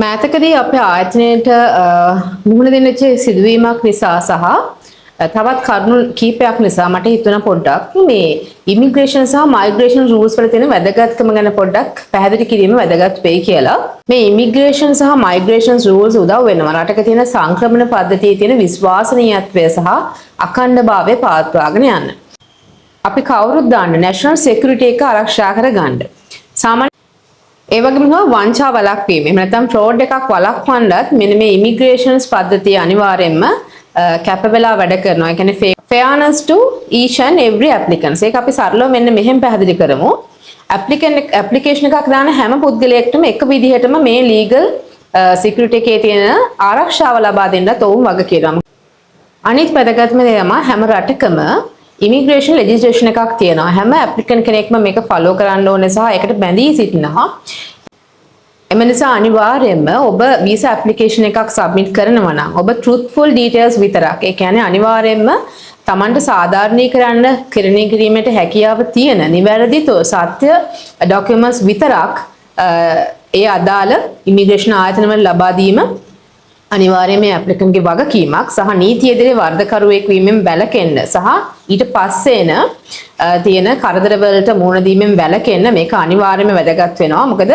මෑතකදී අපේ ආයතනයේට මුහුණ දෙන්න වෙච්ච සිදුවීමක් නිසා සහ තවත් කරුණු කීපයක් නිසා මට හිතුණා පොඩ්ඩක් මේ ඉමිග්‍රේෂන් සහ මයිග්‍රේෂන් රූල්ස් වල තියෙන වැදගත්කම ගැන පොඩ්ඩක් පැහැදිලි කිරීම වැදගත් වෙයි කියලා. මේ ඉමිග්‍රේෂන් සහ මයිග්‍රේෂන් රූල්ස් උදව් වෙනවා රටක තියෙන සංක්‍රමණ පද්ධතියේ තියෙන විශ්වාසනීයත්වය සහ අඛණ්ඩභාවය පවත්වාගෙන යන්න. අපි කවුරුත් දාන්න නැෂනල් සිකියුරිටි එක ආරක්ෂා කරගන්න. සාමාන්‍ය ඒ වගේම තමයි වංචා වළක්වීම. එහෙම නැත්නම් ෆ්‍රෝඩ් එකක් වළක්වන්නත් මෙන්න මේ ඉමිග්‍රේෂන්ස් පද්ධතිය අනිවාර්යයෙන්ම කැප වෙලා වැඩ කරනවා. ඒ කියන්නේ fairness to each and every applicants. ඒක අපි සරලව මෙන්න මෙහෙම පැහැදිලි කරමු. ඇප්ලිකේෂන් එකක් දාන හැම පුද්ගලයෙක්ටම එක විදිහටම මේ ලීගල් සිකියුරිටි එකේ තියෙන ආරක්ෂාව ලබා දෙන්නත් ඔවුන් වග කියනවා. අනිත් වැදගත්ම දේ තමයි හැම රටකම ඉමිග්‍රේෂන් ලෙජිස්ලේෂන් එකක් තියෙනවා. හැම ඇප්ලිකන්ට් කෙනෙක්ම මේක ෆලෝ කරන්න ඕනේ සහ ඒකට බැඳී සිටිනවා. එම නිසා අනිවාර්යයෙන්ම ඔබ වීසා ඇප්ලිකේෂන් එකක් සබ්මිට් කරනවා නම් ඔබ truthful details විතරක්. ඒ කියන්නේ අනිවාර්යයෙන්ම Tamanට සාධාරණීකරණ කිරීමට හැකියාව තියෙන නිවැරදි සත්‍ය ඩොකියුමන්ට්ස් විතරක් ඒ අදාළ ඉමිග්‍රේෂන් ආයතනවල ලබා දීම අනිවාර්යයෙන්ම ඇප්ලිකන්ට්ගේ වගකීමක් සහ නීතිය ඉදිරියේ වර්ධකරුවෙක් වීමෙන් වැළකෙන්න සහ ඊට පස්සේන තියෙන කරදර වලට මුහුණ දීමෙන් වැළකෙන්න මේක අනිවාර්යයෙන්ම වැදගත් වෙනවා. මොකද